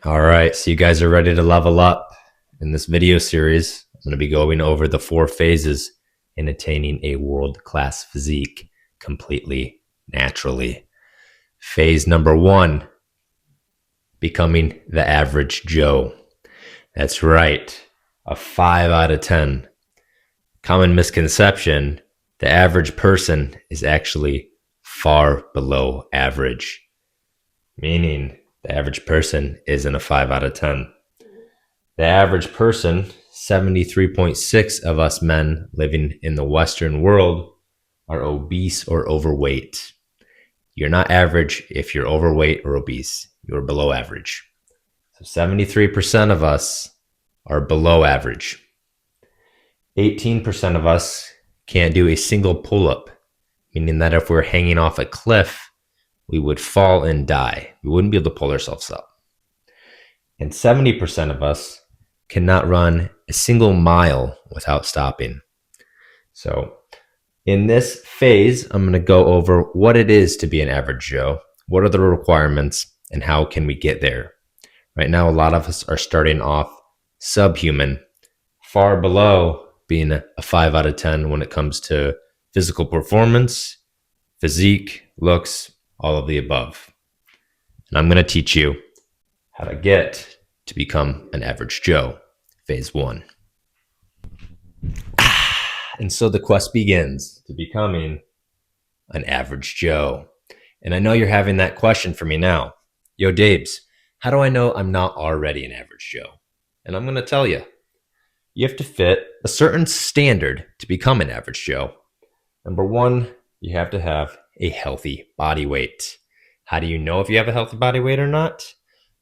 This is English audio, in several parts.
All right, so you guys are ready to level up. In this video series, I'm going to be going over the 4 phases in attaining a world-class physique completely naturally. Phase number 1, becoming the average Joe. That's right, a 5 out of 10. Common misconception, the average person is actually far below average, meaning the average person isn't a 5 out of 10. The average person, 73.6 of us men living in the Western world, are obese or overweight. You're not average if you're overweight or obese. You're below average. So 73% of us are below average. 18% of us can't do a single pull-up, meaning that if we're hanging off a cliff, we would fall and die. We wouldn't be able to pull ourselves up. And 70% of us cannot run a single mile without stopping. So in this phase, I'm going to go over what it is to be an average Joe, what are the requirements, and how can we get there. Right now, a lot of us are starting off subhuman, far below being a 5 out of 10 when it comes to physical performance, physique, looks, all of the above. And I'm going to teach you how to get to become an average Joe, phase 1. And so the quest begins to becoming an average Joe. And I know you're having that question for me now. Yo, Dabes, how do I know I'm not already an average Joe? And I'm going to tell you. You have to fit a certain standard to become an average Joe. Number 1, you have to have a healthy body weight. How do you know if you have a healthy body weight or not?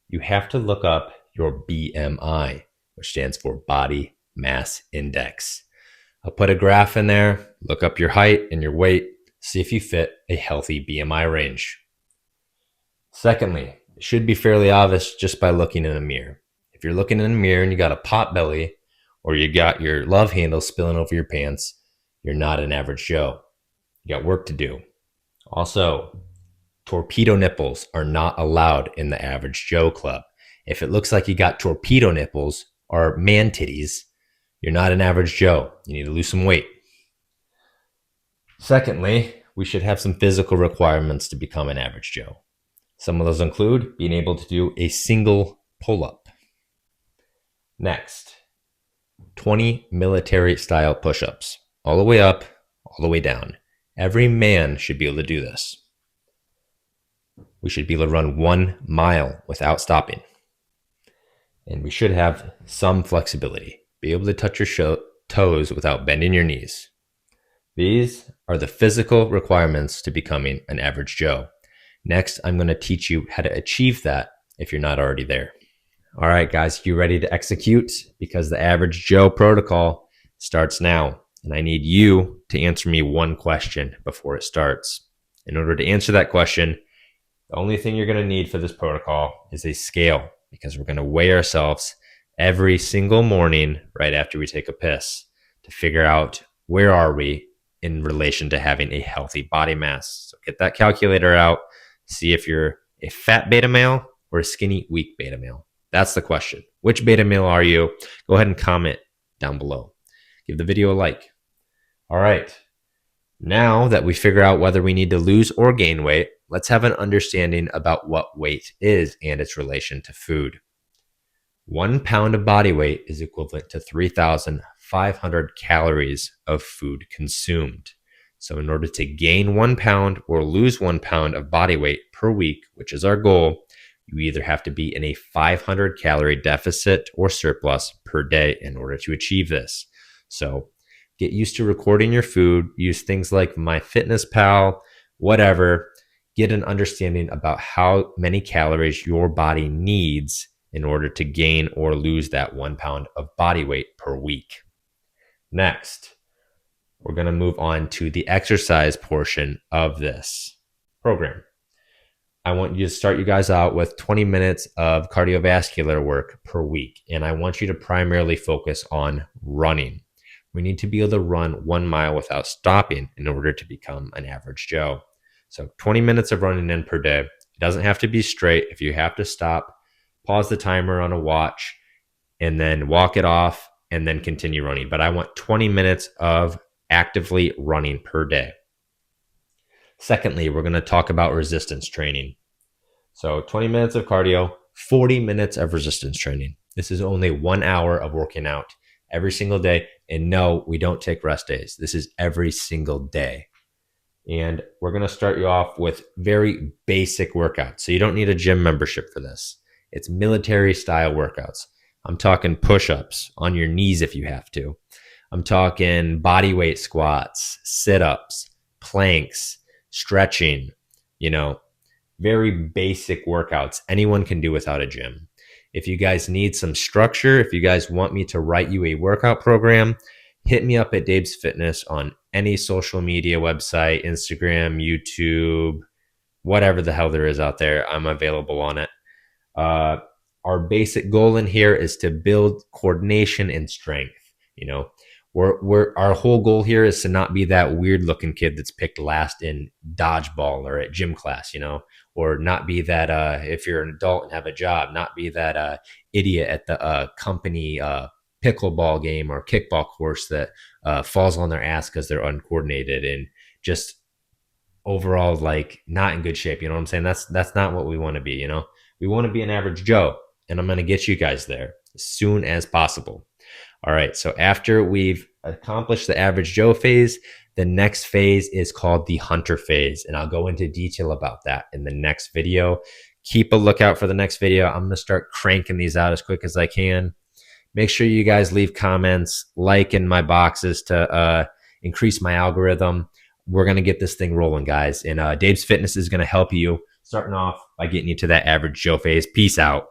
You have to look up your BMI, which stands for Body Mass Index. I'll put a graph in there, look up your height and your weight, see if you fit a healthy BMI range. Secondly, it should be fairly obvious just by looking in a mirror. If you're looking in a mirror and you got a pot belly, or you got your love handle spilling over your pants, you're not an average Joe. You got work to do. Also, torpedo nipples are not allowed in the average Joe club. If it looks like you got torpedo nipples or man titties, you're not an average Joe. You need to lose some weight. Secondly, we should have some physical requirements to become an average Joe. Some of those include being able to do a single pull-up. Next, 20 military style push-ups, all the way up, all the way down. Every man should be able to do this. We should be able to run 1 mile without stopping. And we should have some flexibility. Be able to touch your toes without bending your knees. These are the physical requirements to becoming an average Joe. Next, I'm going to teach you how to achieve that if you're not already there. All right, guys, you ready to execute? Because the average Joe protocol starts now. And I need you to answer me one question before it starts. In order to answer that question, the only thing you're going to need for this protocol is a scale, because we're going to weigh ourselves every single morning right after we take a piss to figure out where are we in relation to having a healthy body mass. So get that calculator out, see if you're a fat beta male or a skinny, weak beta male. That's the question. Which beta male are you? Go ahead and comment down below. Give the video a like. All right. Now that we figure out whether we need to lose or gain weight, let's have an understanding about what weight is and its relation to food. 1 pound of body weight is equivalent to 3,500 calories of food consumed. So in order to gain 1 pound or lose 1 pound of body weight per week, which is our goal, you either have to be in a 500 calorie deficit or surplus per day in order to achieve this. So get used to recording your food, use things like MyFitnessPal, whatever. Get an understanding about how many calories your body needs in order to gain or lose that 1 pound of body weight per week. Next, we're going to move on to the exercise portion of this program. I want you to start you guys out with 20 minutes of cardiovascular work per week. And I want you to primarily focus on running. We need to be able to run 1 mile without stopping in order to become an average Joe. So 20 minutes of running in per day. It doesn't have to be straight. If you have to stop, pause the timer on a watch, and then walk it off and then continue running. But I want 20 minutes of actively running per day. Secondly, we're going to talk about resistance training. So 20 minutes of cardio, 40 minutes of resistance training. This is only 1 hour of working out every single day. And no, we don't take rest days. This is every single day. And we're going to start you off with very basic workouts. So you don't need a gym membership for this. It's military style workouts. I'm talking push-ups on your knees if you have to. I'm talking body weight squats, sit-ups, planks, stretching, very basic workouts anyone can do without a gym. If you guys need some structure, if you guys want me to write you a workout program, hit me up at Dave's Fitness on any social media website, Instagram, YouTube, whatever the hell there is out there. I'm available on it. Our basic goal in here is to build coordination and strength. Our whole goal here is to not be that weird looking kid that's picked last in dodgeball or at gym class, or not be that, if you're an adult and have a job, not be that idiot at the company pickleball game or kickball course that falls on their ass because they're uncoordinated and just overall like not in good shape. You know what I'm saying? That's not what we want to be. We want to be an average Joe, and I'm going to get you guys there as soon as possible. All right. So after we've accomplished the average Joe phase, the next phase is called the hunter phase. And I'll go into detail about that in the next video. Keep a lookout for the next video. I'm going to start cranking these out as quick as I can. Make sure you guys leave comments, like in my boxes to increase my algorithm. We're going to get this thing rolling, guys. And Dave's Fitness is going to help you, starting off by getting you to that average Joe phase. Peace out.